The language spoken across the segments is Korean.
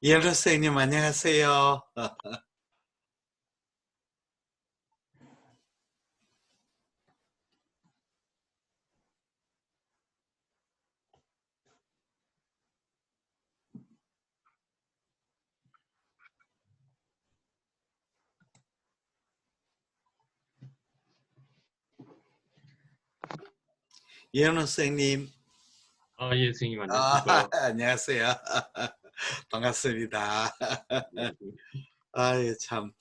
예, 선생님, 안녕하세요. 예, 선생님. 예, 선생님 안녕하십니까? 안녕하세요. 반갑습니다. 아유, 참.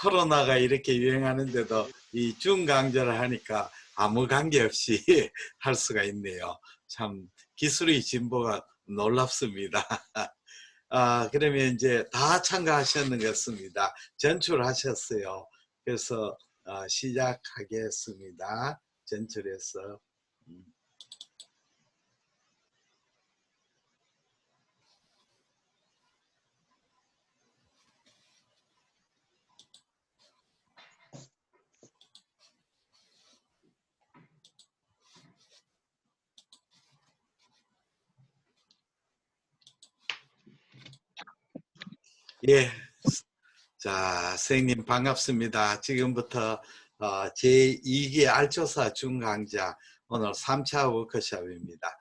코로나가 이렇게 유행하는데도 이 중강좌를 하니까 아무 관계없이 할 수가 있네요. 참, 기술의 진보가 놀랍습니다. 그러면 이제 다 참가하셨는 것 같습니다. 전출하셨어요. 그래서 시작하겠습니다. 전출해서. 음. 예. 자, 선생님 반갑습니다. 지금부터 제2기 알조사 중강좌 오늘 3차 워크숍입니다.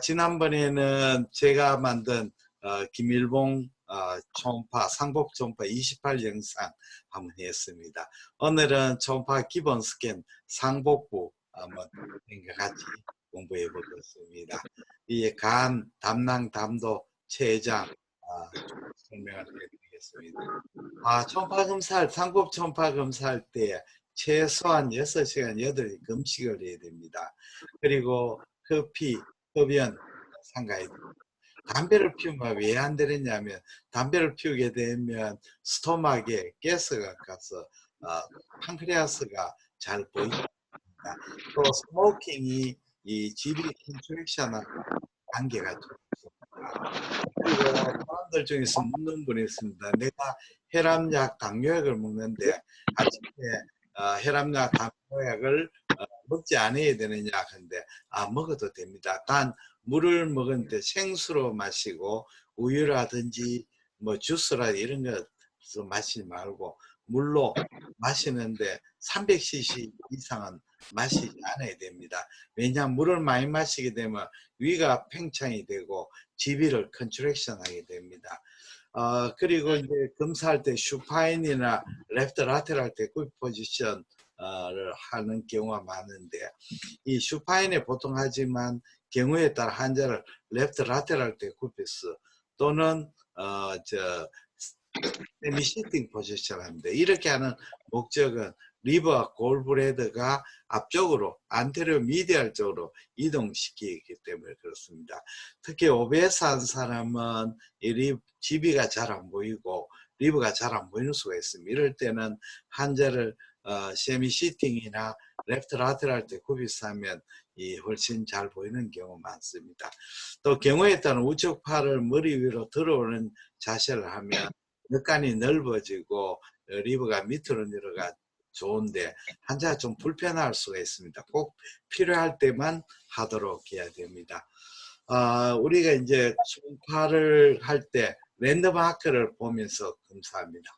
지난번에는 제가 만든 김일봉 초음파, 상복 초음파 28 영상 한번 했습니다. 오늘은 초음파 기본 스캔 상복부 한번 같이 공부해 보겠습니다. 이 간, 담낭, 담도, 췌장 설명을 해드리겠습니다. 초음파 검사할, 상급 초음파 검사할 때 최소한 6시간 8일 금식을 해야 됩니다. 그리고 흡입, 흡연 상가해야 됩니다. 담배를 피우면 왜 안 되느냐면 담배를 피우게 되면 스토막에 가스가 가서 판크레아스가 잘 보입니다. 또 스모킹이 이 GB 인플렉션하고 관계가 좀 있습니다. 그리고 사람들 중에서 묻는 분이 있습니다. 내가 혈압약, 당뇨약을 먹는데 아침에 혈압약, 당뇨약을 먹지 않아야 되느냐 하는데 먹어도 됩니다. 단 물을 먹는데 생수로 마시고 우유라든지 뭐 주스라 이런 거 마시지 말고 물로 마시는데 300cc 이상은 마시지 않아야 됩니다. 왜냐하면 물을 많이 마시게 되면 위가 팽창이 되고 GB를 컨트랙션 하게 됩니다. 그리고 이제 검사할 때 슈파인이나 레프트 라테랄 때 굽 포지션을 하는 경우가 많은데 이 슈파인에 보통 하지만 경우에 따라 환자를 레프트 라테랄 때 굽혀서 또는 세미 시팅 포지션을 합니다. 이렇게 하는 목적은 리버와 골브레드가 앞쪽으로 안테리어 미디얼 쪽으로 이동시키기 때문에 그렇습니다. 특히 오베스 한 사람은 이 GB가 잘 안 보이고 리버가 잘 안 보이는 수가 있습니다. 이럴 때는 환자를 세미 시팅이나 레프트 라테랄 때 굽혀서 하면 훨씬 잘 보이는 경우 많습니다. 또 경우에 따른 우측 팔을 머리 위로 들어오는 자세를 하면 늑간이 넓어지고 리버가 밑으로 내려가 좋은데 환자가 좀 불편할 수가 있습니다. 꼭 필요할 때만 하도록 해야 됩니다. 우리가 이제 초음파를 할 때 랜드마크를 보면서 검사합니다.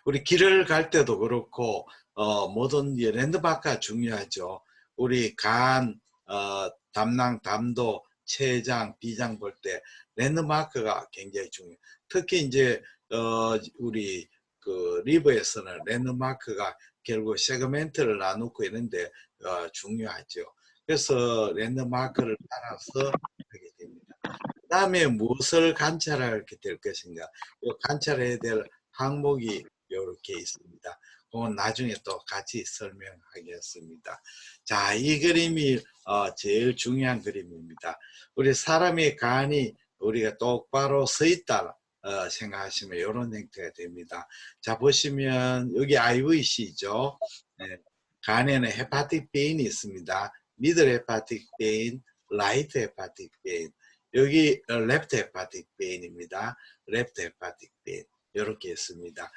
우리 길을 갈 때도 그렇고 모든 랜드마크가 중요하죠. 우리 간, 담낭, 담도, 췌장, 비장 볼 때 랜드마크가 굉장히 중요해요. 특히 이제 우리 그 리버에서는 랜드마크가 결국 세그멘트를 나누고 있는데 중요하죠. 그래서 랜드마크를 따라서 하게 됩니다. 그 다음에 무엇을 관찰하게 될 것인가? 관찰해야 될 항목이 이렇게 있습니다. 그건 나중에 또 같이 설명하겠습니다. 자, 이 그림이 제일 중요한 그림입니다. 우리 사람의 간이 우리가 똑바로 서 있다 생각하시면 이런 형태가 됩니다. 자, 보시면 여기 IVC죠. 네, 간에는 헤파틱 베인이 있습니다. 미들 헤파틱 베인, 라이트 헤파틱 베인. 여기 랩트 헤파틱 베인입니다. 랩트 헤파틱 베인. 이렇게 있습니다.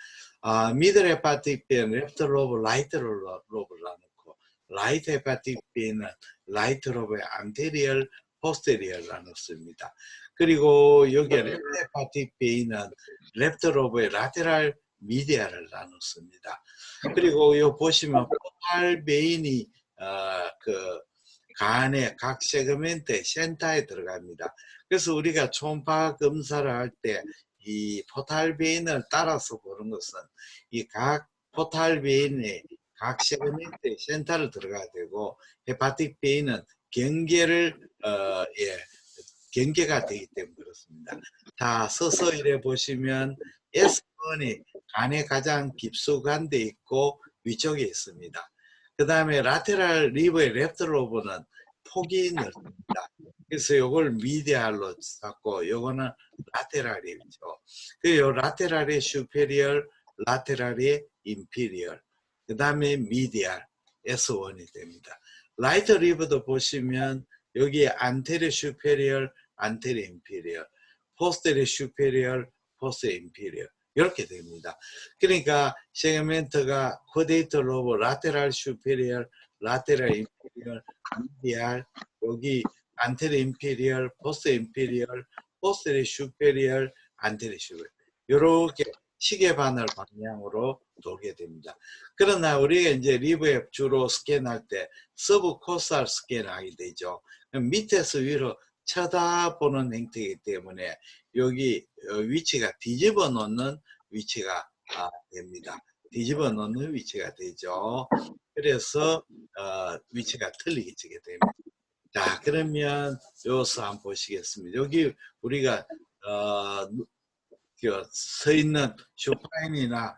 미들 헤파틱 베인, 랩트 로브, 라이트 로브를 나누고 라이트 헤파틱 베인은 라이트 로브의 안테리얼, 포스테리얼을 나눴습니다. 그리고 여기 랩트 헤파틱 베인은 랩트 로브의 라테랄 미디아를 나눴습니다. 그리고 요 보시면 포탈 베인이 그 간의 각 세그멘트의 센터에 들어갑니다. 그래서 우리가 초음파 검사를 할 때 이 포탈 베인을 따라서 보는 것은 이 각 포탈 베인의 각 세그멘트의 센터를 들어가야 되고, 헤파틱 베인은 경계를 경계가 되기 때문에 그렇습니다. 자, 서서 이래 보시면 S1이 간에 가장 깊숙한 데 있고 위쪽에 있습니다. 그 다음에 라테랄 리버의 랩트 로브는 폭이 넓습니다. 그래서 요걸 미디알로 잡고 요거는 라테랄이죠. 그 라테랄의 슈페리얼, 라테랄의 인피리얼, 그 다음에 미디알 S1이 됩니다. 라이트 리버도 보시면 여기 안테리어 슈페리얼, 안테리어 인피리얼, 포스테리어 슈페리얼, 포스테리어 인피리얼 이렇게 됩니다. 그러니까 세그멘트가 코데이터 로브, 라테랄 슈페리얼, 라테랄 인피리얼, 미디알, 여기 안테리어 인피리얼, 포스테리어 인피리얼, 포스테리어 슈페리얼, 안테리어 슈페리얼 이렇게 시계 바늘 방향으로 돌게 됩니다. 그러나 우리가 이제 리브에 주로 스캔할 때 서브코스탈 스캔을 하게 되죠. 밑에서 위로 쳐다보는 형태이기 때문에 여기 위치가 뒤집어 놓는 위치가 됩니다. 뒤집어 놓는 위치가 되죠. 그래서 위치가 틀리게 지게 됩니다. 자, 그러면 요서 한번 보시겠습니다. 여기 우리가 서 있는 슈파인이나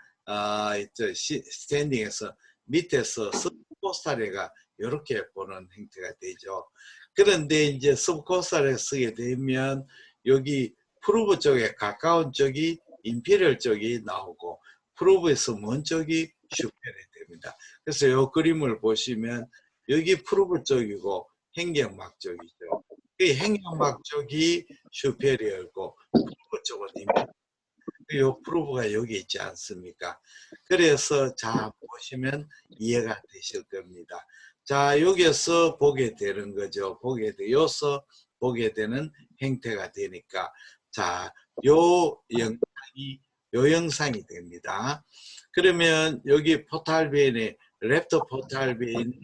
스탠딩에서 밑에서 서브코스탈에가 이렇게 보는 형태가 되죠. 그런데 이제 서브코스탈에 쓰게 되면 여기 프루브 쪽에 가까운 쪽이 인피리얼 쪽이 나오고 프루브에서 먼 쪽이 슈페리얼이 됩니다. 그래서 이 그림을 보시면 여기 프루브 쪽이고 행경막 쪽이죠. 이 행경막 쪽이 슈페리얼고 프루브 쪽은 인피리얼. 요 프로브가 여기 있지 않습니까? 그래서 자 보시면 이해가 되실 겁니다. 자, 여기서 보게 되는 거죠. 여기서 보게 되는 형태가 되니까 자, 요 영상이 됩니다. 그러면 여기 포탈베인에 랩터 포탈베인이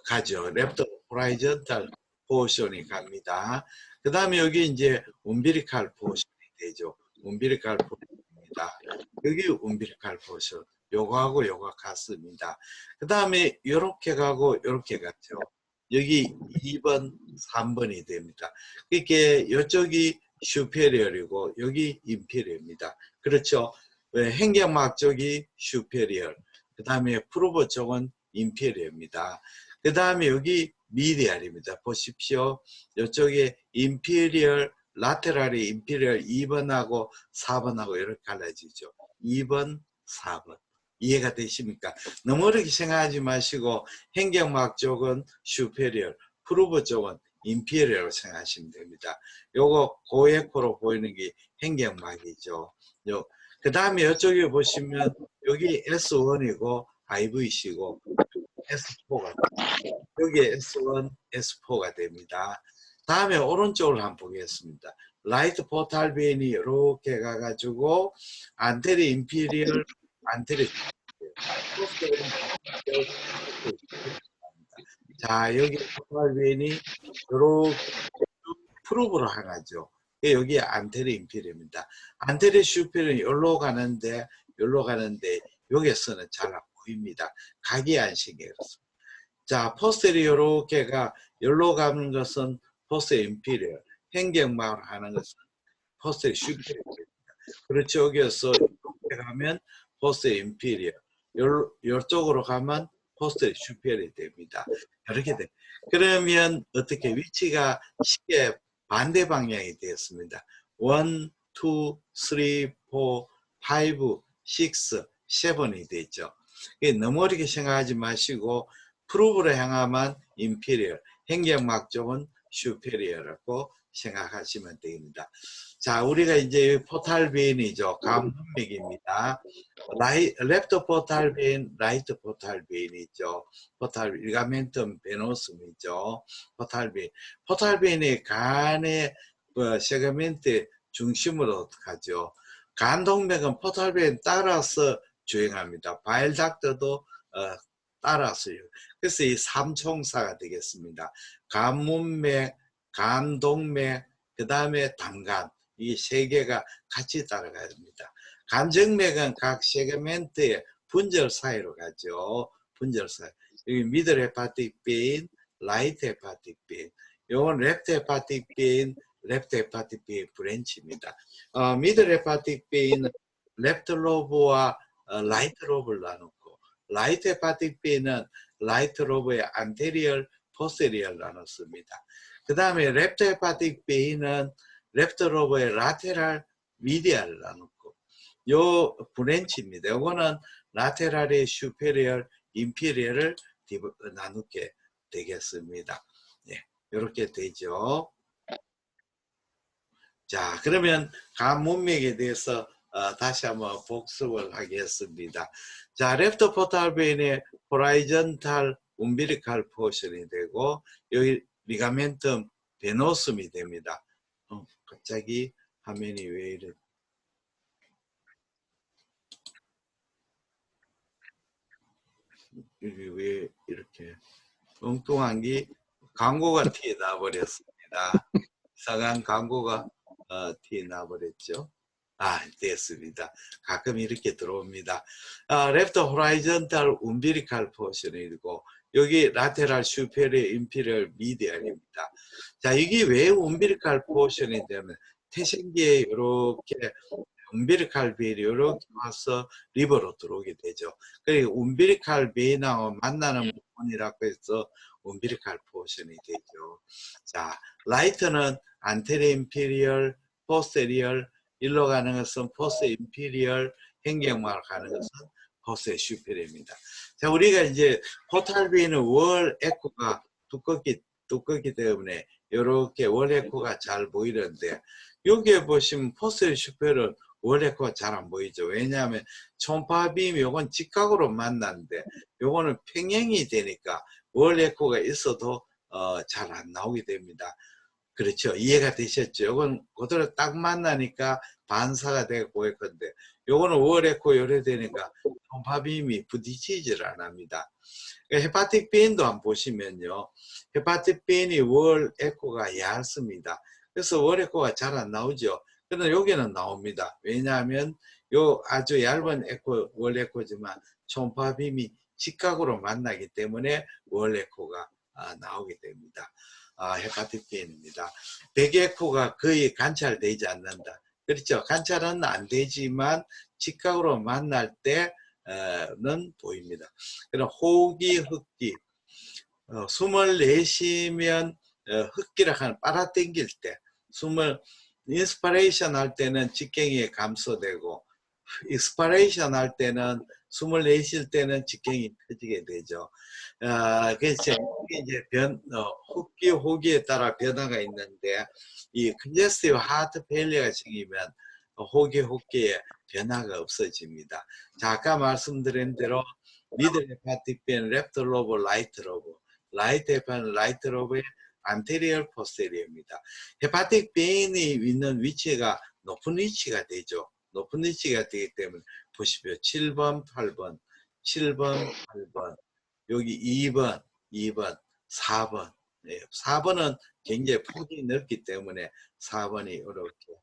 가죠. 랩터 호라이전탈 포션이 갑니다. 그 다음에 여기 이제 umbilical 포션이 되죠. umbilical 포션입니다. 여기 umbilical 포션. 요거하고 요거 같습니다. 그 다음에 요렇게 가고 요렇게 갔죠. 여기 2번, 3번이 됩니다. 이렇게 이쪽이 슈페리얼이고 여기 인피리얼입니다. 그렇죠. 행경막 쪽이 슈페리얼. 그 다음에 프로버 쪽은 인피리얼입니다. 그 다음에 여기 미디알입니다. 보십시오. 이쪽에 인피리얼, 라테랄이 인피리얼 2번하고 4번하고 이렇게 갈라지죠. 2번, 4번. 이해가 되십니까? 너무 어렵게 생각하지 마시고 행경막 쪽은 슈페리얼, 프루브 쪽은 인피리얼로 생각하시면 됩니다. 요거 고에코로 보이는 게 행경막이죠. 그 다음에 이쪽에 보시면 여기 S1이고 IVC고 S4가 여기에 S1, S4가 됩니다. 다음에 오른쪽을 한번 보겠습니다. 라이트 포탈 베인이 이렇게 가가지고 안테리 인피리얼, 안테리 자, 여기 포탈 베인이 이렇게 프로브로 향하죠. 여기 안테리 인피리입니다. 안테리 슈페리는 여기로 가는데 여기서는 잘 안 보입니다. 각이 안 신경 그렇습니다. 자, 포스테리 이렇게가 여기로 가는 것은 포스테리 인피리얼, 행경막으로 하는 것은 포스테리 슈페리얼입니다. 그렇죠. 여기서 이렇게 가면 포스테리 인피리얼, 이쪽으로 가면 포스테리 슈페리얼이 됩니다. 이렇게 돼. 그러면 어떻게 위치가 시계 반대 방향이 되었습니다. 1, 2, 3, 4, 5, 6, 7이 되죠. 너무 어렵게 생각하지 마시고 프루브로 향하면 인피리얼, 행경막 쪽은 슈페리얼이고 생각하시면 됩니다. 자, 우리가 이제 포탈 베인이죠. 간 문맥입니다. 랩트 포탈 베인, 라이트 포탈 베인이죠. 포탈 리가멘텀 베노숨이죠. 포탈 베인. 포탈 베인이 간의 세그멘트 중심으로 가죠. 간 동맥은 포탈 베인 따라서 주행합니다. 바일 닥터도 따라서요. 그래서 이 삼총사가 되겠습니다. 간 문맥, 간 동맥, 그 다음에 담간, 이 세 개가 같이 따라가야 됩니다. 간정맥은 각 세그멘트의 분절 사이로 가죠. 분절 사이. 여기 미들 헤파틱 베인, 라이트 헤파틱 베인. 요건 랩트 헤파틱 베인, 랩트 헤파틱 베인 브랜치입니다. 미들 헤파틱 베인은 랩트 로브와 라이트 로브를 나눴고, 라이트 헤파틱 베인은 라이트 로브의 안테리얼, 포스테리얼 나눴습니다. 그 다음에 랩트 헤파틱 베인은 랩트 로브의 라테랄, 미디얼 나눴고, 요 브랜치입니다. 요거는 라테랄의 슈페리얼, 인피리얼을 나누게 되겠습니다. 네, 이렇게 되죠. 자, 그러면 간 문맥에 대해서 다시 한번 복습을 하겠습니다. 자, 랩트 포탈 베인의 호라이전탈 움비리칼 포션이 되고, 여기 리가멘텀 베노숨이 됩니다. 갑자기 화면이 왜 이래? 여기 왜 이렇게 엉뚱한 게 광고가 튀어나와 버렸습니다. 이상한 광고가 튀어나와 버렸죠. 됐습니다. 가끔 이렇게 들어옵니다. 랩터 호라이전탈 움비리칼 포션이고, 여기 라테랄 슈페리얼 인피리얼 미디얼입니다. 자, 이게 왜 움비리칼 포션이 되면 태생기에 이렇게 움비리칼 베인이 이렇게 와서 리버로 들어오게 되죠. 그리고 움비리칼 베인하고 만나는 부분이라고 해서 움비리칼 포션이 되죠. 자, 라이트는 안테리어 인피리얼, 포스테리얼, 일로 가는 것은 포스 인피리얼, 행경막으로 가는 것은 포스 슈페리얼입니다. 자, 우리가 이제 포탈 베인은 월 에코가 두껍기 때문에 이렇게 월 에코가 잘 보이는데, 여기에 보시면 포스 슈페리얼 월 에코가 잘 안 보이죠. 왜냐하면 초음파빔 요건 직각으로 만났는데 요거는 평행이 되니까 월 에코가 있어도 잘 안 나오게 됩니다. 그렇죠. 이해가 되셨죠? 요건 그대로 딱 만나니까 반사가 되고 보일 건데, 요거는 월 에코 요래되니까 초음파빔이 부딪히지를 안 합니다. 헤파틱 베인도 한번 보시면요. 헤파틱 베인이 월 에코가 얇습니다. 그래서 월 에코가 잘 안 나오죠. 그런데 여기는 나옵니다. 왜냐하면 요 아주 얇은 에코, 월 에코지만 초음파빔이 직각으로 만나기 때문에 월 에코가 나오게 됩니다. 헤파틱 베인입니다. 백 에코가 거의 관찰되지 않는다. 그렇죠. 관찰은 안 되지만 직각으로 만날 때는 보입니다. 그럼 호기, 흡기, 숨을 내쉬면 흡기라 하는 빨아당길 때, 숨을 인스파레이션 할 때는 직경이 감소되고, 익스파레이션 할 때는 숨을 내쉴 때는 직경이 커지게 되죠. 그래서 이제 흡기, 호기에 따라 변화가 있는데, 이 컨제스티브 하트 페일리어가 생기면 호기, 흡기에 변화가 없어집니다. 자, 아까 말씀드린 대로 미들 헤파틱 베인, 랩트 로브, 라이트 로브, 라이트 헤파틱, 라이트 로브의 안테리얼 포스테리어입니다. 헤파틱 베인이 있는 위치가 높은 위치가 되죠. 높은 위치가 되기 때문에 보십시오. 7번, 8번, 7번, 8번, 여기 2번, 2번, 4번. 네, 4번은 굉장히 폭이 넓기 때문에 4번이 이렇게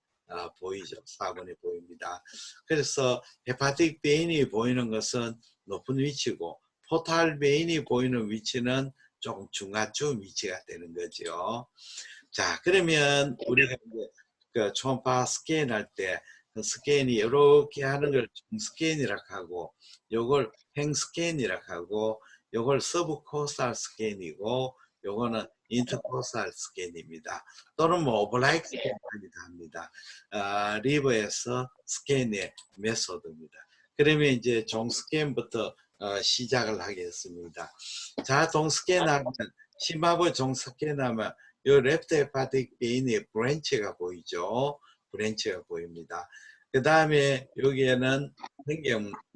보이죠. 4번이 보입니다. 그래서 헤파틱 베인이 보이는 것은 높은 위치고, 포탈 베인이 보이는 위치는 조금 중간쯤 위치가 되는 거죠. 자, 그러면 우리가 이제 그 초음파 스캔할 때 그 스캔이 이렇게 하는 걸 스캔이라고 하고, 요걸 행 스캔이라고 하고, 요걸 서브코스탈 스캔이고, 요거는 인터코스탈 스캔입니다. 또는 뭐 오버라이트 스캔하기도 합니다. 리버에서 스캔의 메소드입니다. 그러면 이제 종 스캔부터 시작을 하겠습니다. 자, 종 스캔하면 심화부 종 스캔하면 요 레프트 헤파틱 베인의 브랜치가 보이죠. 브랜치가 보입니다. 그 다음에 여기에는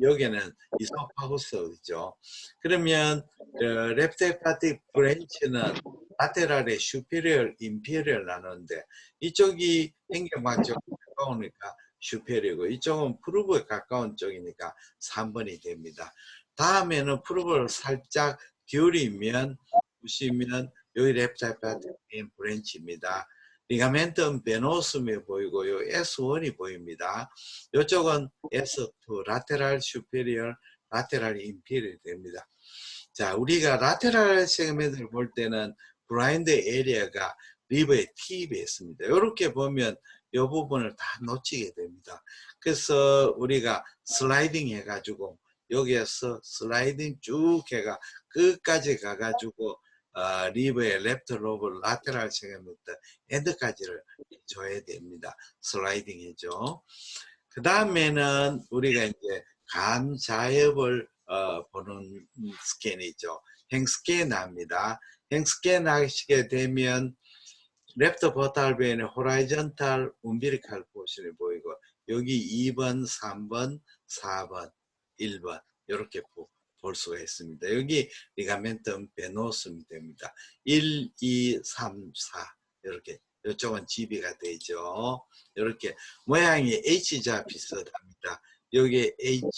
여기에는 이소파구스죠. 그러면 레프트 헤파틱 브랜치는 라테랄의 슈페리얼, 인페리얼 나누는데 이쪽이 행경막 쪽 가까우니까 슈페리어고 이쪽은 프루브에 가까운 쪽이니까 3번이 됩니다. 다음에는 프루브를 살짝 기울이면 보시면 여기 레프트 헤파틱 베인 브랜치입니다. 리가멘텀 베노스이 보이고 요 S1이 보입니다. 이쪽은 S2 라테랄 슈페리얼, 라테랄 인페리얼 됩니다. 자, 우리가 라테랄 세그멘트를 볼 때는 블라인드 에리어가 리버의 팁에 있습니다. 이렇게 보면 이 부분을 다 놓치게 됩니다. 그래서 우리가 슬라이딩 해가지고 여기에서 슬라이딩 쭉 해가 끝까지 가가지고 리버의 랩트 로브 라테랄 세그멘트 엔드까지를 줘야 됩니다. 슬라이딩 해죠. 그 다음에는 우리가 이제 간 자엽을 보는 스캔이죠. 행스캔 합니다. 행스캔 하시게 되면 랩터 포탈 베인의 호라이전탈 움비리칼 포션이 보이고 여기 2번, 3번, 4번, 1번 이렇게 볼 수가 있습니다. 여기 리가멘텀 베노스이 됩니다. 1, 2, 3, 4 이렇게 이쪽은 GB가 되죠. 이렇게 모양이 H자 비슷합니다. 여기 H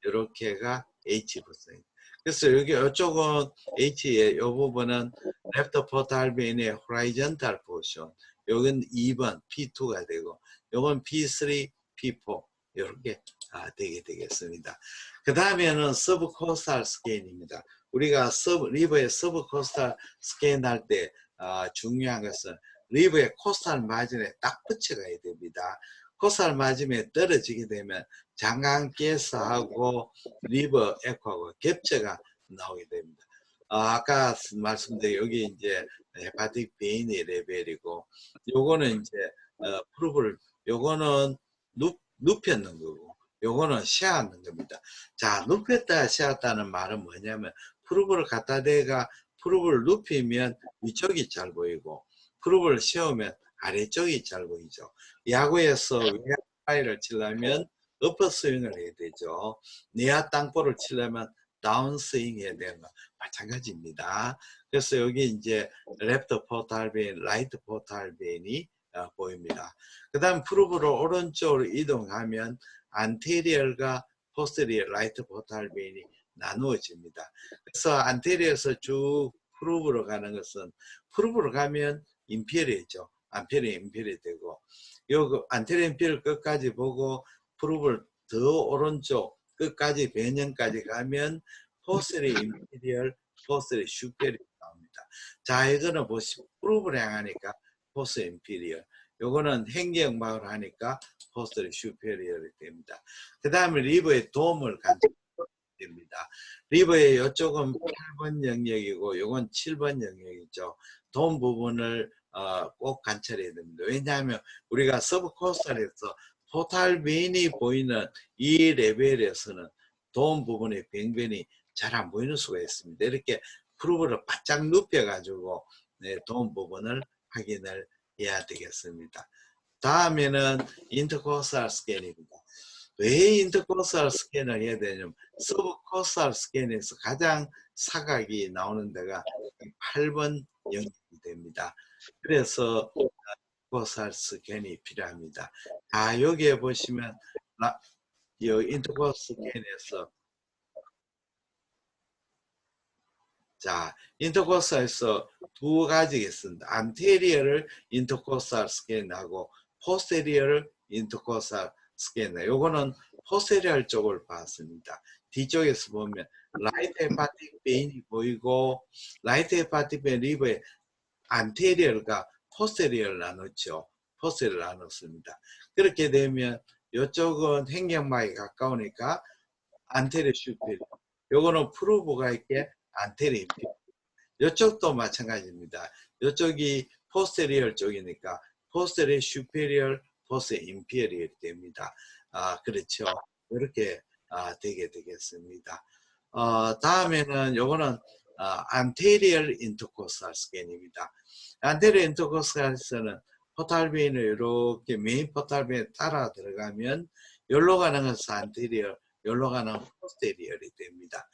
이렇게가 H 붙어요. 그래서 여기 이쪽은 H의 이 부분은 랩터 포탈 베인의 호라이전탈 포션, 여긴 2번 P2가 되고 요건 P3, P4 이렇게 되게 되겠습니다. 그 다음에는 서브코스탈 스캔입니다. 우리가 리버의 서브코스탈 스캔 할 때 중요한 것은 리버의 코스탈 마진에 딱 붙여가야 됩니다. 코스탈 마진에 떨어지게 되면 장강가스하고 리버 에코하고 겹쳐가 나오게 됩니다. 아까 말씀드린 여기 이제 헤파틱 베인의 레벨이고 요거는 이제 프루브를 요거는 눕혔는 거고 요거는 쉬었는 겁니다. 자, 눕혔다 쉬었다는 말은 뭐냐면 프루브를 갖다 대가 프루브를 눕히면 위쪽이 잘 보이고 프루브를 쉬우면 아래쪽이 잘 보이죠. 야구에서 외야를 치려면 어퍼 스윙을 해야 되죠. 내야 땅볼을 치려면 다운 스윙 해야 되는 거 마찬가지입니다. 그래서 여기 이제 랩터 포탈 베인, 라이트 포탈 베인이 보입니다. 그 다음 프루브로 오른쪽으로 이동하면 안테리얼과 포스테리얼 라이트 포탈 베인이 나누어집니다. 그래서 안테리얼에서 쭉 프루브로 가는 것은 프루브로 가면 인피리죠. 안페리얼 인피리얼 되고 요 안테리얼 인피리얼 끝까지 보고 프루브를 더 오른쪽 끝까지 변형까지 가면 포스리 인피리얼, 포스리 슈페리얼 나옵니다. 자, 이거는 보시면 프루브를 향하니까 포스 인피리얼, 요거는 행경막을 하니까 포스리 슈페리얼이 됩니다. 그 다음에 리버의 돔을 간접됩니다. 리버의 이쪽은 8번 영역이고 요건 7번 영역이죠. 돔 부분을 꼭 관찰해야 됩니다. 왜냐하면 우리가 서브코스탈에서 포탈 베인이 보이는 이 레벨에서는 돔 부분의 병변이 잘 안 보이는 수가 있습니다. 이렇게 프루브를 바짝 눕혀가지고 돔 부분을 확인을 해야 되겠습니다. 다음에는 인터코스탈 스캔입니다. 왜 인터코스탈 스캔을 해야 되냐면 서브코스탈 스캔에서 가장 사각이 나오는 데가 8번 영역이 됩니다. 그래서 인터코스탈 스캔이 필요합니다. 여기에 보시면 이 인터코스탈 스캔에서 자, 인터코스탈에서 두 가지가 있습니다. 안테리어를 인터코스탈 스캔하고 포스테리어를 인터코스탈 스캔. 요거는 포스테리어 쪽을 봤습니다. 뒤쪽에서 보면 라이트 헤파틱 베인이 보이고 라이트 헤파틱 베인 리버의 안테리어가 포스테리어를 나눴죠. 포스테리어를 나눴습니다. 그렇게 되면 이쪽은 행경막에 가까우니까 안테리어 슈페리어. 요거는 프루브가 있게 안테리어 인피리어. 이쪽도 마찬가지입니다. 이쪽이 포스테리얼 쪽이니까 포스테리얼 슈페리얼, 포스테리얼 인피리얼이 됩니다. 그렇죠. 이렇게 되게 되겠습니다. 다음에는 요거는 anterior intercostal 스캔입니다. anterior intercostal에서는 포탈베인을 이렇게 메인 포탈베인 따라 들어가면 여기로 가는 것은 anterior, 여기로 가는 posterior이 됩니다.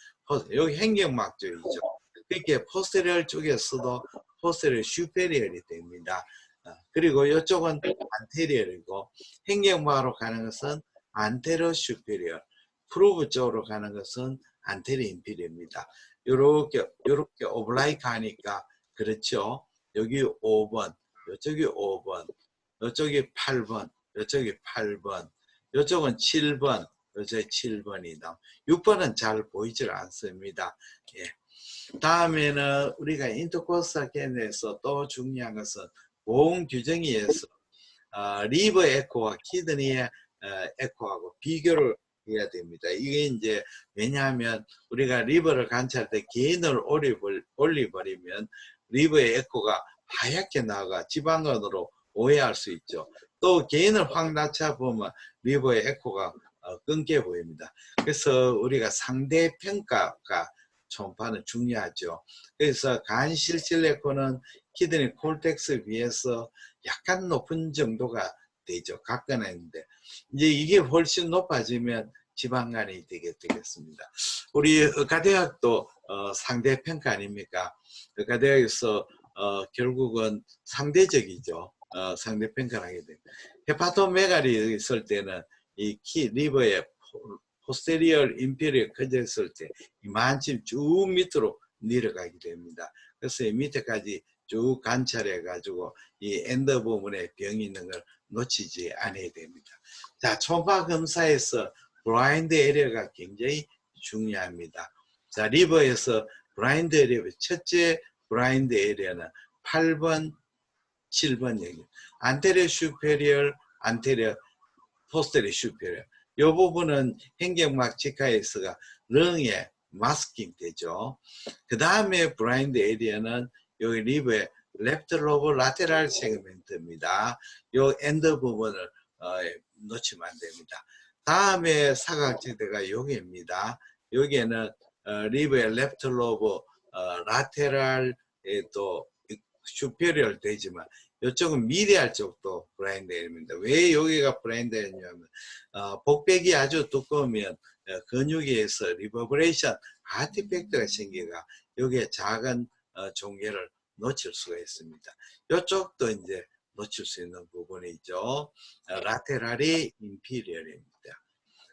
여기 행경막 쪽이죠. 그렇게 posterior 쪽에서도 posterior superior이 됩니다. 그리고 이쪽은 anterior이고 행경막으로 가는 것은 anterior superior, 프루브 쪽으로 가는 것은 anterior inferior입니다. 요렇게 오블라이크 하니까 그렇죠. 여기 5번, 이쪽이 5번, 이쪽이 8번, 이쪽이 8번, 이쪽은 7번, 이쪽이 7번이다. 6번은 잘 보이질 않습니다. 예. 다음에는 우리가 인터코스탈 캔에서 또 중요한 것은 보험 규정에 의해서 리버 에코와 키드니의 에코하고 비교를 해야 됩니다. 이게 이제 왜냐하면 우리가 리버를 관찰할 때 게인을 올려버리면 리버의 에코가 하얗게 나가 지방간으로 오해할 수 있죠. 또 게인을 확 낮춰보면 리버의 에코가 끊겨 보입니다. 그래서 우리가 상대 평가가 초음파는 중요하죠. 그래서 간실질 에코는 키드니 콜텍스에 비해서 약간 높은 정도가 되죠. 가까운데 이제 이게 훨씬 높아지면 지방간이 되겠습니다. 우리 의과대학도 상대평가 아닙니까? 의과대학에서 결국은 상대적이죠. 상대평가를 하게 됩니다. 헤파토메갈이 있을 때는 이 리버의 포스테리얼 인페리어 커졌을 때 이만큼 쭉 밑으로 내려가게 됩니다. 그래서 이 밑에까지 쭉 관찰해 가지고 이 엔더 부분에 병이 있는 걸 놓치지 않아야 됩니다. 자, 초음파 검사에서 블라인드 에리어가 굉장히 중요합니다. 자, 리버에서 블라인드 에리어 첫째 블라인드 에리어는 8번, 7번 얘기. 안테리어 슈페리얼, 안테리어 포스테리어 슈페리얼. 이 부분은 행경막 직하에서가 렁에 마스킹 되죠. 그 다음에 블라인드 에리어는 여기 리버의 레프트 로브 라테랄 세그멘트입니다. 요 엔더 부분을 놓치면 안 됩니다. 다음에 사각지대가 여기입니다. 여기에는 리버의 레프트 로브 라테랄에 또 슈페리얼 되지만 이쪽은 미디알 쪽도 블라인드 에리어입니다. 왜 여기가 블라인드 에리어냐면 복백이 아주 두꺼우면 근육에서 리버브레이션 아티팩트가 생기가 여기에 작은 종괴를 놓칠 수가 있습니다. 이쪽도 이제 놓칠 수 있는 부분이죠. 라테랄이 인피리얼입니다.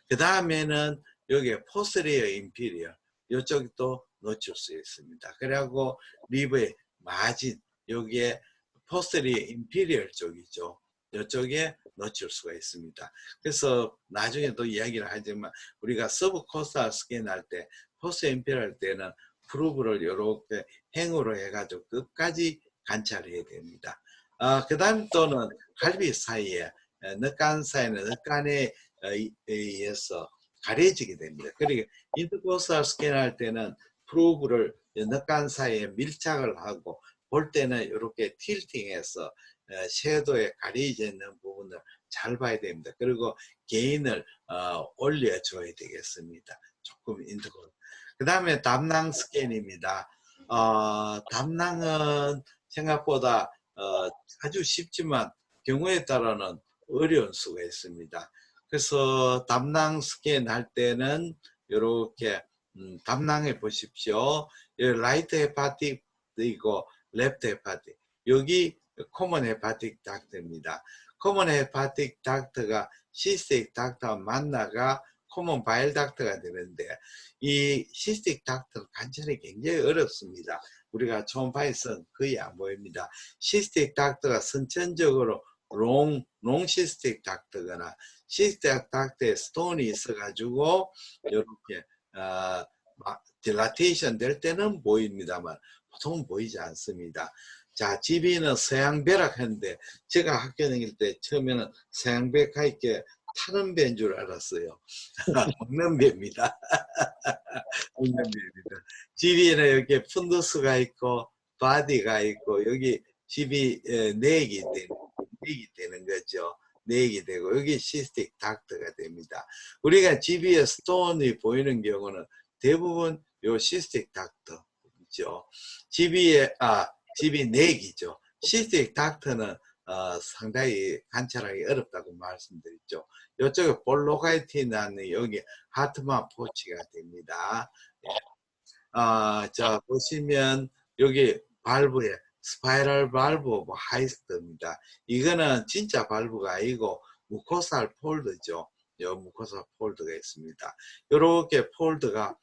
그 다음에는 여기 포스리어 인피리얼 이쪽도 놓칠 수 있습니다. 그리고 리버의 마진 여기에 포스리어 인피리얼 쪽이죠. 이쪽에 놓칠 수가 있습니다. 그래서 나중에도 이야기를 하지만 우리가 서브코스탈 스캔할 때 포스트 인피리얼 할 때는 프루브를 이렇게 행으로 해가지고 끝까지 관찰해야 됩니다. 그 다음 또는 갈비 사이에 늑간 사이는 늑간에 의해서 가려지게 됩니다. 그러니까 인터코스탈 스캔할 때는 프루브를 늑간 사이에 밀착을 하고 볼 때는 이렇게 틸팅해서 섀도에 가려져 있는 부분을 잘 봐야 됩니다. 그리고 게인을 올려줘야 되겠습니다. 조금 인터코스탈. 그 다음에 담낭 스캔입니다. 담낭은 생각보다 아주 쉽지만 경우에 따라는 어려운 수가 있습니다. 그래서 담낭 스캔 할 때는 이렇게 담낭해 보십시오. 여기 라이트 헤파틱도 있고 레프트 헤파틱. 여기 코먼 헤파틱 닥터입니다. 코먼 헤파틱 닥터가 시스틱 닥터와 만나가 코먼 바일 닥터가 되는데 이 시스틱 닥터 관찰이 굉장히 어렵습니다. 우리가 초음파에서는 거의 안 보입니다. 시스틱 닥터가 선천적으로 롱 시스틱 닥터거나 시스틱 닥터에 스톤이 있어가지고 이렇게 딜라테이션 될 때는 보입니다만 보통은 보이지 않습니다. 자, GB는 서양배락 했는데 제가 학교 다닐 때 처음에는 서양배가 이렇게 타는 배인 줄 알았어요. 먹는 배입니다. 먹는 배입니다. GB에는 이렇게 푼두스가 있고 바디가 있고 여기 GB 내액이 되는 거죠. 내액이 되고 여기 시스틱 닥터가 됩니다. 우리가 GB에 스톤이 보이는 경우는 대부분 요 시스틱 닥터 있죠. GB넥이죠. 시스틱 닥터는 상당히 관찰하기 어렵다고 말씀드렸죠. 이쪽에 볼로가이틴은 여기 하트만 포치가 됩니다. 예. 자, 보시면 여기 발브에 스파이럴 발브 뭐 하이스트입니다. 이거는 진짜 발브가 아니고 무코살 폴드죠. 요 무코살 폴드가 있습니다. 이렇게 폴드가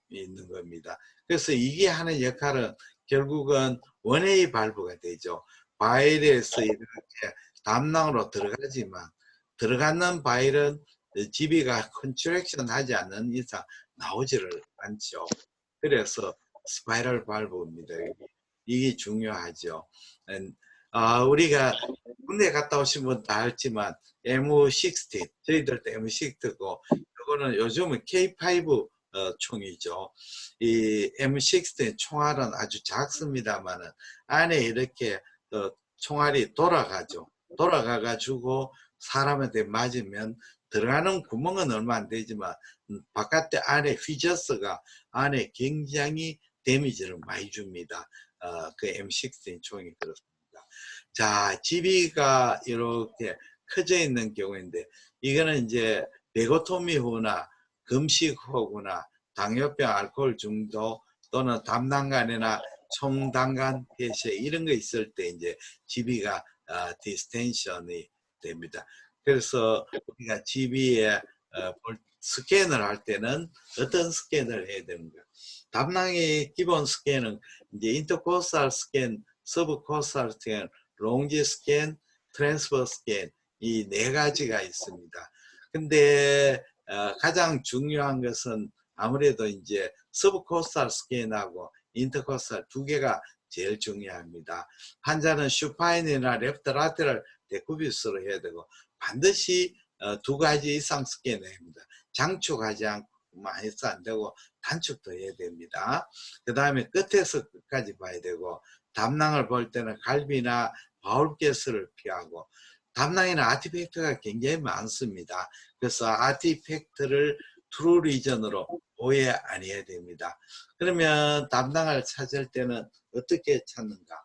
있는 겁니다. 그래서 이게 하는 역할은 결국은 원웨이 발브가 되죠. 바일에서 이렇게 담낭으로 들어가지만 들어가는 바일은 GB가 컨트랙션 하지 않는 이상 나오지를 않죠. 그래서 스파이럴 발브입니다. 이게 중요하죠. 우리가 군대 갔다 오신 분 다 알지만 M16, 저희들도 M16고 이거는 요즘은 K5 총이죠. 이 M16 총알은 아주 작습니다만은 안에 이렇게 총알이 돌아가죠. 돌아가가지고 사람한테 맞으면 들어가는 구멍은 얼마 안 되지만 바깥에 안에 휘저스가 안에 굉장히 데미지를 많이 줍니다. 그 M16 총이 그렇습니다. 자, GB가 이렇게 커져 있는 경우인데 이거는 이제 배고토미 후나 금식 후나 당뇨병, 알코올 중독 또는 담낭간이나 총당간 폐쇄 이런 거 있을 때 이제 GB가 디스텐션이 됩니다. 그래서 우리가 GB에 스캔을 할 때는 어떤 스캔을 해야 되는가? 담낭의 기본 스캔은 이제 인터코스탈 스캔, 서브코스탈 스캔, 롱지 스캔, 트랜스퍼 스캔 이 네 가지가 있습니다. 근데 가장 중요한 것은 아무래도 이제 서브코스탈 스캔하고 인터코스탈 두 개가 제일 중요합니다. 환자는 슈파인이나 레프트 라테럴 데쿠비스로 해야 되고 반드시 두 가지 이상 스캔을 합니다. 장축하지 않고만 해서 안 되고 단축도 해야 됩니다. 그 다음에 끝에서 끝까지 봐야 되고 담낭을 볼 때는 갈비나 바울가스를 피하고 담낭에는 아티팩트가 굉장히 많습니다. 그래서 아티팩트를 트루 리전으로 오해 안 해야 됩니다. 그러면 담낭을 찾을 때는 어떻게 찾는가?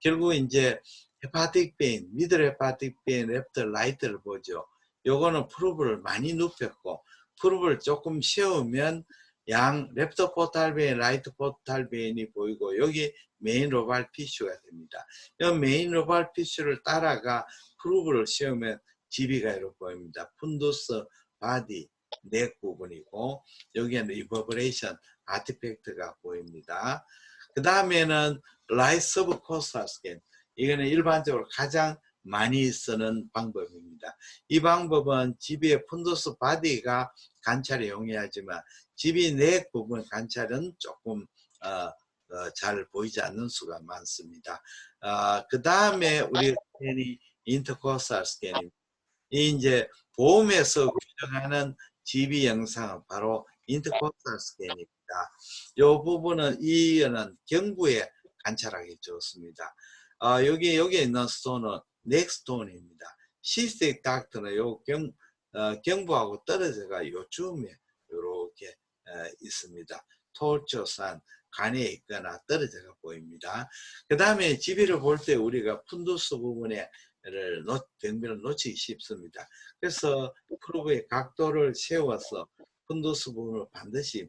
결국 이제 헤파틱 베인, 미들 헤파틱 베인, 레프트 라이트를 보죠. 요거는 프루브를 많이 눕혔고 프루브를 조금 세우면 양 레프트 포탈 베인, 라이트 포탈 베인이 보이고 여기 메인 로발 피슈가 됩니다. 이 메인 로발 피슈를 따라가 프루브를 세우면 GB가 이렇게 보입니다. 푼두스, 바디, 넥 부분이고 여기에는 리버브레이션, 아티팩트가 보입니다. 그 다음에는 라이트 서브코스탈 스캔. 이거는 일반적으로 가장 많이 쓰는 방법입니다. 이 방법은 GB의 푼두스 바디가 관찰에 용이하지만 GB 넥 부분 관찰은 조금 잘 보이지 않는 수가 많습니다. 그 다음에 우리 스캔이 인터코스탈 스캔입니다. 이 이제 보험에서 규정하는 GB 영상은 바로 인터코스탈 스캔입니다. 이 부분은 이는 경부에 관찰하기 좋습니다. 여기에 있는 스톤은 넥스톤입니다. 시스틱 닥터는 요 경부하고 떨어져가 요쯤에 이렇게 있습니다. 톨초산 간에 있거나 떨어져가 보입니다. 그 다음에 GB를 볼 때 우리가 푼두스 부분에 병변을 놓치기 쉽습니다. 그래서 프로브의 각도를 세워서 푼두스 부분을 반드시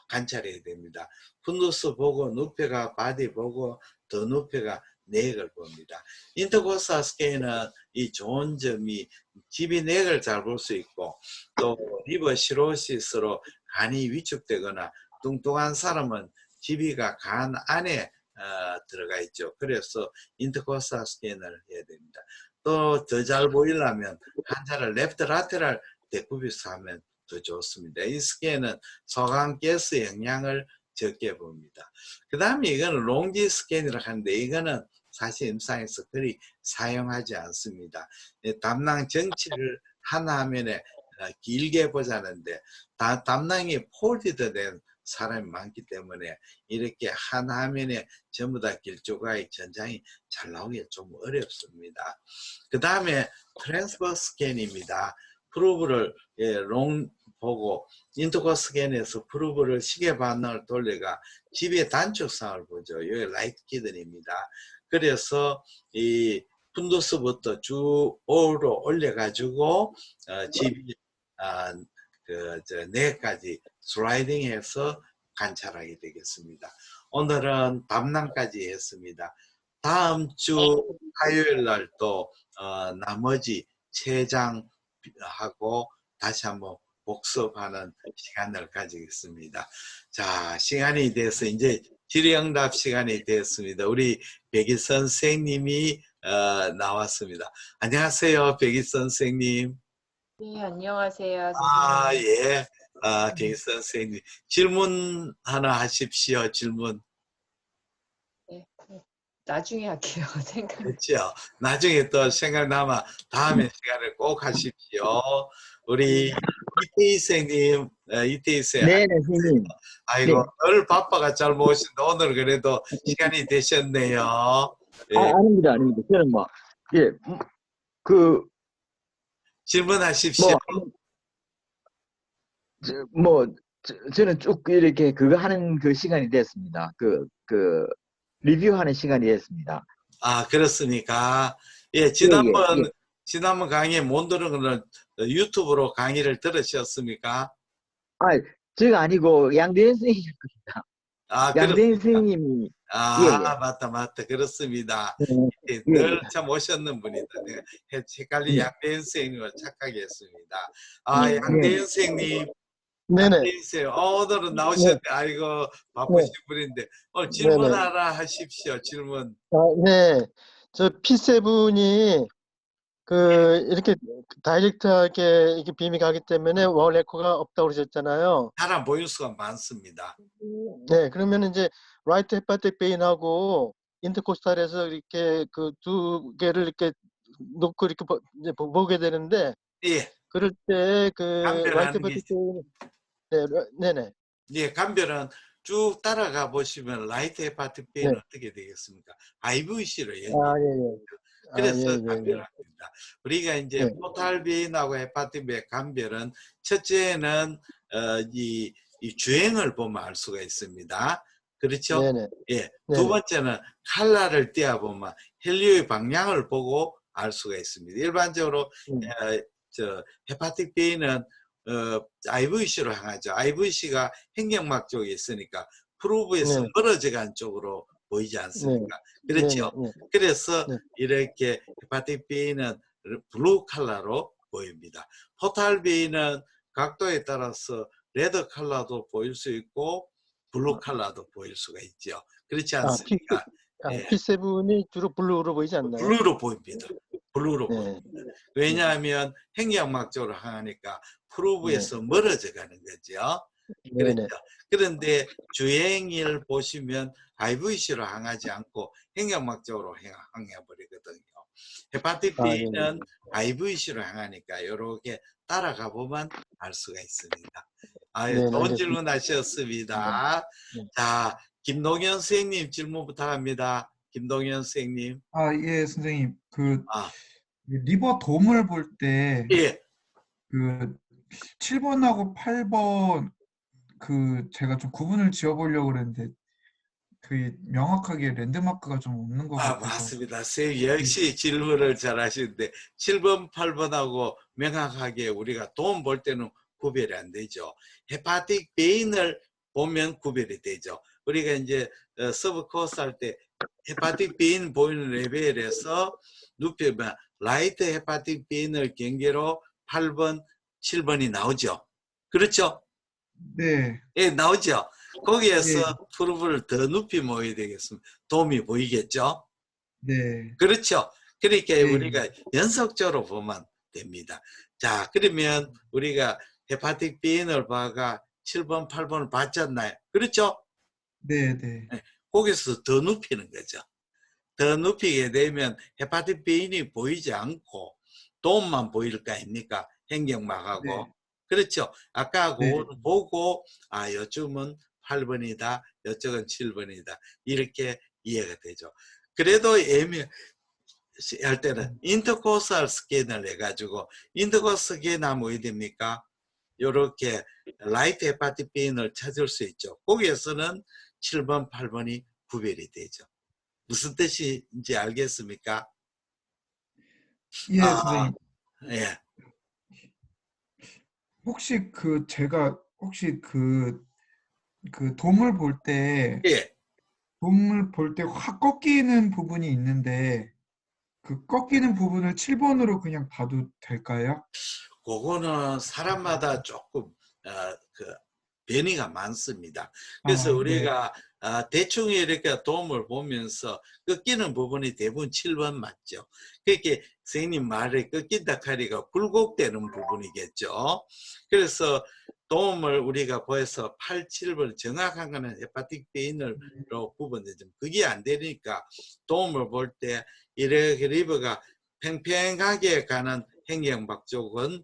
관찰해야 됩니다. 푼두스 보고 누페가 바디 보고 더 누페가 넥을 봅니다. 인터코스탈 스캔은 이 좋은 점이 GB 넥을 잘 볼 수 있고 또 리버 시로시스로 간이 위축되거나 뚱뚱한 사람은 GB가 간 안에 들어가 있죠. 그래서 인터코스탈 스캔을 해야 됩니다. 또 더 잘 보이려면 환자를 레프트 라테럴 데쿠비스 하면 더 좋습니다. 이 스캔은 소강가스 영향을 적게 봅니다. 그 다음에 이거는 롱지 스캔이라고 하는데 이거는 사실 임상에서 그리 사용하지 않습니다. 담낭 정치를 한 화면에 길게 보자는데 담낭이 폴디드 된 사람이 많기 때문에 이렇게 한 화면에 전부 다 길조각의 전장이 잘 나오기 좀 어렵습니다. 그 다음에 트랜스퍼 스캔입니다. 프로브를 보고 인터코스 스캔에서 프루브를 시계 반응을 돌려가 집의 단축상을 보죠. 여기 라이트 키든입니다. 그래서 이 푼도스부터 쭉 오로 올려가지고 집이 내까지 슬라이딩해서 관찰하게 되겠습니다. 오늘은 밤낮까지 했습니다. 다음 주 화요일 날 또 나머지 3장 하고 다시 한번 복습하는 시간을 가지겠습니다. 자, 시간이 돼서 이제 질의응답 시간이 됐습니다. 우리 백일 선생님이 나왔습니다. 안녕하세요, 백일 선생님. 네, 안녕하세요, 아, 선생님. 예. 백일 선생님. 질문 하나 하십시오, 질문. 네, 나중에 할게요, 생각. 그렇죠. 나중에 또 생각나면 다음에 시간을 꼭 하십시오. 우리 이태희 선생님, 이태희 선생님. 네, 선생님. 아이고, 늘 바빠가 잘 모신데 오늘 그래도 시간이 되셨네요. 예, 아닙니다, 아닙니다. 저는 뭐, 예, 질문하십시오. 저는 쭉 이렇게 그거 하는 그 시간이 됐습니다. 리뷰하는 시간이 됐습니다. 아, 그렇습니까? 예, 지난번 강의에 못 들은 거는 유튜브로 강의를 들으셨습니까? 제가 아니고 양대현 선생님입니다. 아, 양대현 그렇습니까? 선생님이. 아, 맞다. 그렇습니다. 예, 늘 참 오셨는 분이다. 내가 헷갈리 양대현 선생님을 착하게 했습니다. 아, 양대현 선생님. 네네. 오늘은 나오셨는데, 아이고, 바쁘신 분인데, 질문 하나 하십시오, 질문. 네. 저 P7이 이렇게 다이렉트하게 이렇게 빔이 가기 때문에 월 에코가 없다고 그러셨잖아요. 사람 보일 수가 많습니다. 네. 그러면 이제 라이트 헤파틱 베인하고 인터코스탈에서 이렇게 그 두 개를 이렇게 놓고 이렇게 이제 보게 되는데, 예. 그럴 때 라이트 감별하는 헤파틱 게, 베인, 네네. 예, 감별은 쭉 따라가 보시면 라이트 헤파틱 베인은 네. 어떻게 되겠습니까? IVC로 예. 그래서 예. 감별합니다. 우리가 이제 네. 포탈 베인하고 헤파틱 베인 감별은 첫째는 이 주행을 보면 알 수가 있습니다. 그렇죠? 네네. 예. 두 번째는 칼라를 떼어보면 헬리오의 방향을 보고 알 수가 있습니다. 일반적으로 헤파틱 베인은 IVC로 향하죠. IVC가 횡격막 쪽에 있으니까 프루브에서 네. 멀어져간 쪽으로 보이지 않습니까? 그렇죠? 네. 그래서 네. 이렇게 헤파틱 B는 블루 컬러로 보입니다. 포탈 B는 각도에 따라서 레드 컬러도 보일 수 있고 블루 컬러도 보일 수가 있죠. 그렇지 않습니까? 예. P7이 주로 블루로 보이지 않나요? 블루로 보입니다. 블루로 네. 보입니다. 왜냐하면 횡격막 쪽으로 향하니까 프루브에서 멀어져 가는 거죠. 그렇죠. 그런데 주행을 보시면 IVC로 향하지 않고 횡격막 쪽으로 향해버리거든요. 헤파틱 B는 IVC로 향하니까 이렇게 따라가 보면 알 수가 있습니다. 좋은 질문 하셨습니다. 자, 김동현 선생님 질문 부탁합니다. 김동현 선생님. 예, 선생님. 리버 돔을 볼 때, 예. 7번하고 8번, 제가 좀 구분을 지어보려고 그랬는데, 명확하게 랜드마크가 좀 없는 것 같아서. 맞습니다. 선생님 역시 질문을 잘 하시는데, 7번, 8번하고 명확하게 우리가 돔 볼 때는 구별이 안 되죠. 헤파틱 베인을 보면 구별이 되죠. 우리가 이제 서브 코스 할 때 헤파틱 베인 보이는 레벨에서 눕히면 라이트 헤파틱 베인을 경계로 8번, 7번이 나오죠. 그렇죠? 네. 예, 나오죠. 거기에서 네. 프루브를 더 높이 모여야 되겠습니다. 돔이 보이겠죠? 네. 그렇죠. 그러니까 네. 우리가 연속적으로 보면 됩니다. 자, 그러면 우리가 헤파틱 B인을 봐가 7번, 8번을 봤잖아요. 그렇죠? 네. 거기서 더 눕히는 거죠. 더 눕히게 되면 헤파틱 B인이 보이지 않고 돔만 보일 거 아닙니까? 횡격막하고. 네. 그렇죠. 아까 네. 그거를 보고 요쯤은 8번이다. 이쪽은 7번이다. 이렇게 이해가 되죠. 그래도 애매할 때는 인터코스알 스캔을 해가지고 인터코스 스캔하면 어디 됩니까? 이렇게 라이트 헤파틱 B인을 찾을 수 있죠. 거기에서는 7번, 8번이 구별이 되죠. 무슨 뜻인지 알겠습니까? 예, 아, 선생님. 예. 혹시 제가 혹시 돔을 볼 때 예. 확 꺾이는 부분이 있는데 그 꺾이는 부분을 7번으로 그냥 봐도 될까요? 그거는 사람마다 조금 그 변이가 많습니다. 그래서 아, 네. 우리가 대충 이렇게 도움을 보면서 꺾이는 부분이 대부분 7번 맞죠. 그렇게 선생님 말에 꺾인다 카리가 굴곡되는 부분이겠죠. 그래서 도움을 우리가 보여서 8, 7번 정확한 거는 헤파틱 B인으로 구분되죠. 그게 안 되니까 도움을 볼 때 이렇게 리버가 팽팽하게 가는 행경박 쪽은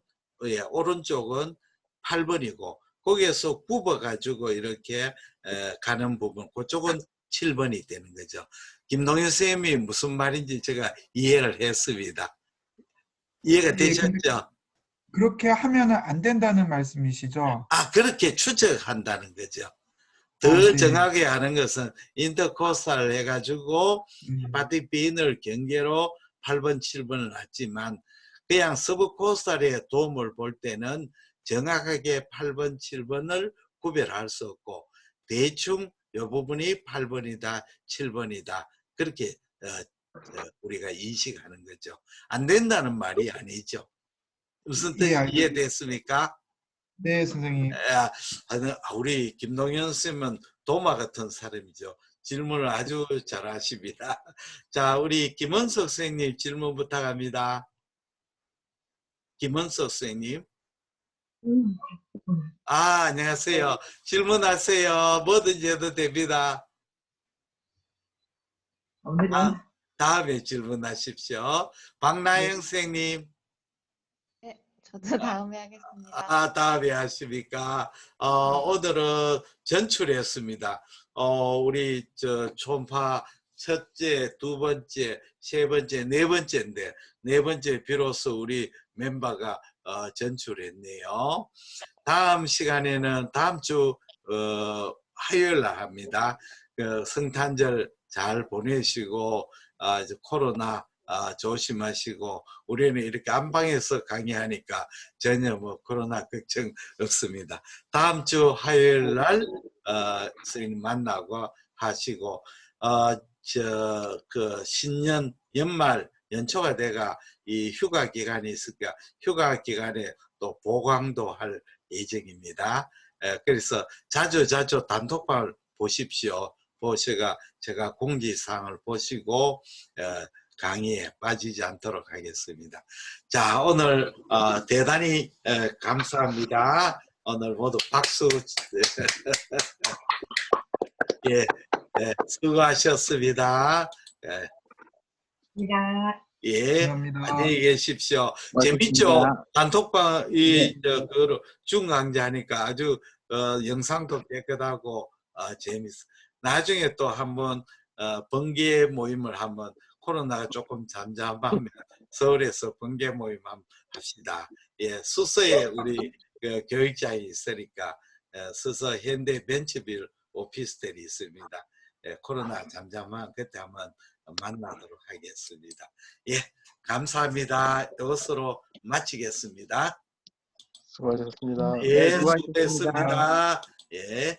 오른쪽은 8번이고 거기에서 굽어가지고 이렇게 가는 부분 그쪽은 7번이 되는 거죠. 김동현 선생님이 무슨 말인지 제가 이해를 했습니다. 이해가 예, 근데 되셨죠? 그렇게 하면은 안 된다는 말씀이시죠? 그렇게 추측한다는 거죠. 더 네. 정확하게 하는 것은 인터코스탈 해가지고 헤파틱 B인을 경계로 8번, 7번을 놨지만 그냥 서브코스탈의 도움을 볼 때는 정확하게 8번, 7번을 구별할 수 없고 대충 이 부분이 8번이다, 7번이다 그렇게 우리가 인식하는 거죠. 안 된다는 말이 아니죠. 무슨 뜻이 이해됐습니까? 네, 선생님. 우리 김동현 쌤은 도마 같은 사람이죠. 질문을 아주 잘하십니다. 자, 우리 김원석 선생님 질문 부탁합니다. 김원석 선생님. 안녕하세요. 질문하세요. 뭐든지 해도 됩니다. 다음에 질문하십시오. 박나영 선생님. 저도 다음에 하겠습니다. 다음에 하십니까? 오늘은 전출했습니다. 우리 초음파 첫째, 두 번째, 세 번째, 네 번째인데 네 번째 비로소 우리 멤버가 전출했네요. 다음 시간에는 다음 주 화요일 날 합니다. 성탄절 잘 보내시고 이제 코로나 조심하시고 우리는 이렇게 안방에서 강의하니까 전혀 뭐 코로나 걱정 없습니다. 다음 주 화요일 날 선생님 만나고 하시고 신년 연말 연초가 돼가 이 휴가 기간이 있으니까 휴가 기간에 또 보강도 할 예정입니다. 그래서 자주 단톡방을 보십시오. 보시가 제가 공지사항을 보시고 강의에 빠지지 않도록 하겠습니다. 자, 오늘 대단히 감사합니다. 오늘 모두 박수. 예, 수고하셨습니다. 예, 감사합니다. 안녕히 계십시오. 고맙습니다. 재밌죠? 단톡방 중강좌 하니까 아주 영상도 깨끗하고 재밌어. 나중에 또 한번 번개 모임을 한번 코로나가 조금 잠잠하면 서울에서 번개 모임 한번 합시다. 예, 수서에 우리 교육장이 있으니까 수서 현대 벤처빌 오피스텔이 있습니다. 코로나 잠잠하면 그때 한번 만나도록 하겠습니다. 예, 감사합니다. 이것으로 마치겠습니다. 수고하셨습니다. 예, 수고하셨습니다. 수고했습니다. 예.